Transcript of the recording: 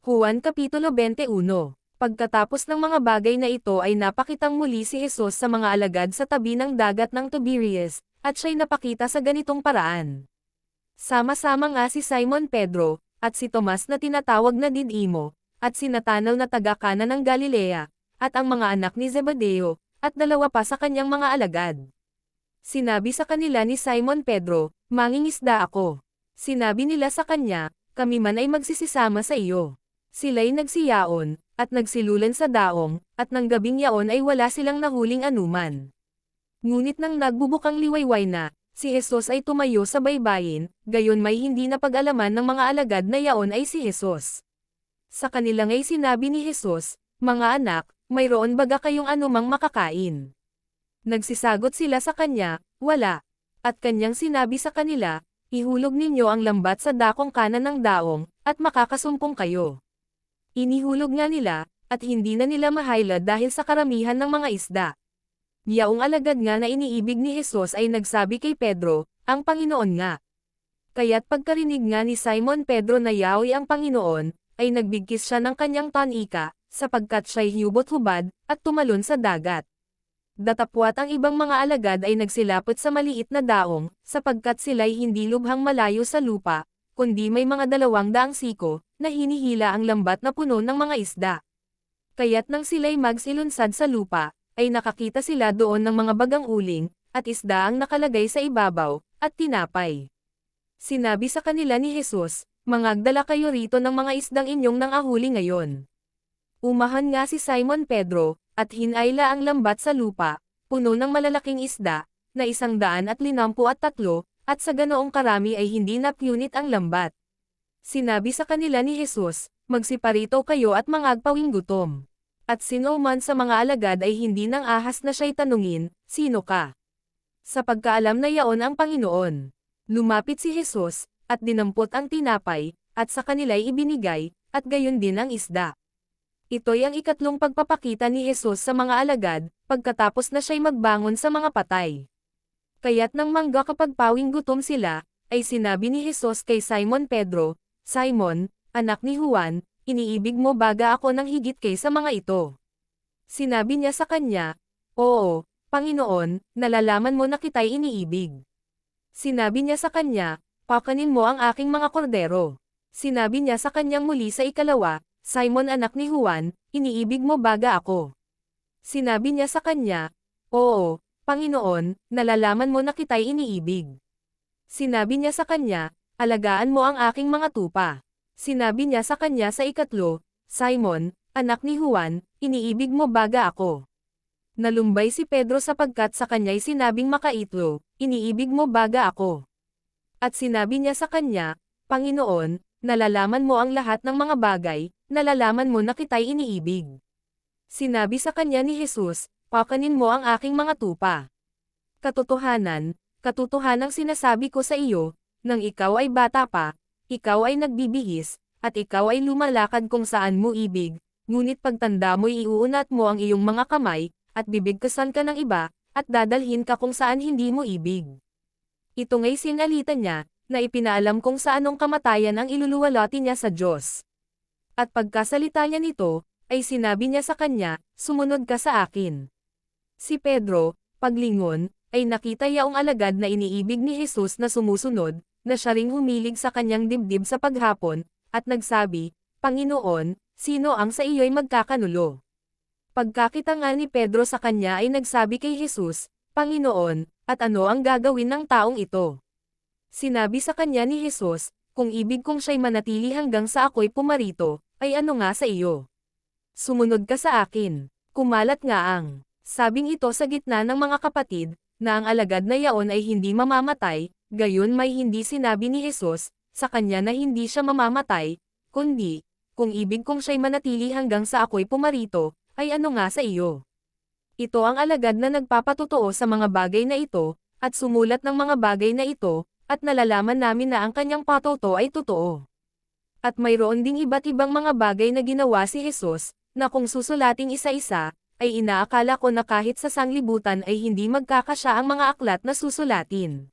Juan Kapitulo 21. Pagkatapos ng mga bagay na ito ay napakitang muli si Jesus sa mga alagad sa tabi ng dagat ng Tiberias, at siya'y napakita sa ganitong paraan. Sama-sama nga si Simon Pedro, at si Tomas na tinatawag na Didimo, at si Nathanael na taga-Kana ng Galilea, at ang mga anak ni Zebedeo, at dalawa pa sa kanyang mga alagad. Sinabi sa kanila ni Simon Pedro, "Mangingisda ako." Sinabi nila sa kanya, "Kami man ay magsisisama sa iyo." Sila'y nagsiyaon, at nagsilulan sa daong, at nang gabing yaon ay wala silang nahuling anuman. Ngunit nang nagbubukang liwayway na, si Jesus ay tumayo sa baybayin, gayon may hindi na pag-alaman ng mga alagad na yaon ay si Jesus. Sa kanila nga'y sinabi ni Jesus, "Mga anak, mayroon baga kayong anumang makakain?" Nagsisagot sila sa kanya, "Wala." At kanyang sinabi sa kanila, "Ihulog ninyo ang lambat sa dakong kanan ng daong, at makakasumpong kayo." Inihulog nga nila, at hindi na nila mahaylad dahil sa karamihan ng mga isda. Yaong alagad nga na iniibig ni Jesus ay nagsabi kay Pedro, "Ang Panginoon nga." Kaya't pagkarinig nga ni Simon Pedro na yaoy ang Panginoon, ay nagbigkis siya ng kanyang tanika, sapagkat siya'y hiyubot-hubad, at tumalon sa dagat. Datapwat ang ibang mga alagad ay nagsilapot sa maliit na daong, sapagkat sila'y hindi lubhang malayo sa lupa, kundi may mga 200 siko, na hinihila ang lambat na puno ng mga isda. Kaya't nang sila'y magsilunsad sa lupa, ay nakakita sila doon ng mga bagang uling, at isda ang nakalagay sa ibabaw, at tinapay. Sinabi sa kanila ni Jesus, "Mangagdala kayo rito ng mga isdang inyong nangahuli ngayon." Umahan nga si Simon Pedro, at hinayla ang lambat sa lupa, puno ng malalaking isda, na 153, at sa ganoong karami ay hindi napunit ang lambat. Sinabi sa kanila ni Jesus, "Magsiparito kayo at mangagpawing gutom." At sino man sa mga alagad ay hindi nang ahas na siya'y tanungin, "Sino ka?" Sa pagkaalam na yaon ang Panginoon. Lumapit si Jesus, at dinampot ang tinapay, at sa kanila'y ibinigay, at gayon din ang isda. Ito'y ang ikatlong pagpapakita ni Jesus sa mga alagad, pagkatapos na siya'y magbangon sa mga patay. Kaya't nang manggakapagpawing gutom sila, ay sinabi ni Jesus kay Simon Pedro, "Simon, anak ni Juan, iniibig mo baga ako ng higit kaysa mga ito?" Sinabi niya sa kanya, "Oo, Panginoon, nalalaman mo na kita'y iniibig." Sinabi niya sa kanya, "Pakanin mo ang aking mga kordero." Sinabi niya sa kanyang muli sa ikalawa, "Simon anak ni Juan, iniibig mo baga ako?" Sinabi niya sa kanya, "Oo, Panginoon, nalalaman mo na kita'y iniibig." Sinabi niya sa kanya, "Alagaan mo ang aking mga tupa." Sinabi niya sa kanya sa ikatlo, "Simon, anak ni Juan, iniibig mo baga ako?" Nalumbay si Pedro sapagkat sa kanya'y sinabing makaitlo, "Iniibig mo baga ako?" At sinabi niya sa kanya, "Panginoon, nalalaman mo ang lahat ng mga bagay, nalalaman mo na kita'y iniibig." Sinabi sa kanya ni Jesus, "Pakanin mo ang aking mga tupa. Katotohanan, katotohanang sinasabi ko sa iyo, nang ikaw ay bata pa, ikaw ay nagbibihis, at ikaw ay lumalakad kung saan mo ibig, ngunit pagtanda mo'y iuunat mo ang iyong mga kamay, at bibigkasan ka ng iba, at dadalhin ka kung saan hindi mo ibig." Ito nga'y sinalita niya, na ipinaalam kung saanong kamatayan ang iluluwalhati niya sa Diyos. At pagkasalita niya nito, ay sinabi niya sa kanya, "Sumunod ka sa akin." Si Pedro, paglingon, ay nakita yaong alagad na iniibig ni Jesus na sumusunod, na siya ring humilig sa kanyang dibdib sa paghapon, at nagsabi, "Panginoon, sino ang sa iyo'y magkakanulo?" Pagkakita nga ni Pedro sa kanya ay nagsabi kay Jesus, "Panginoon, at ano ang gagawin ng taong ito?" Sinabi sa kanya ni Jesus, "Kung ibig kong siya'y manatili hanggang sa ako'y pumarito, ay ano nga sa iyo? Sumunod ka sa akin." Kumalat nga ang sabing ito sa gitna ng mga kapatid, na ang alagad na yaon ay hindi mamamatay, gayon may hindi sinabi ni Jesus, sa kanya na hindi siya mamamatay, kundi, "Kung ibig kong siya'y manatili hanggang sa ako'y pumarito, ay ano nga sa iyo?" Ito ang alagad na nagpapatotoo sa mga bagay na ito, at sumulat ng mga bagay na ito, at nalalaman namin na ang kanyang patuto ay totoo. At mayroon ding iba't ibang mga bagay na ginawa si Jesus, na kung susulating isa-isa, ay inaakala ko na kahit sa sanglibutan ay hindi magkakasya ang mga aklat na susulatin.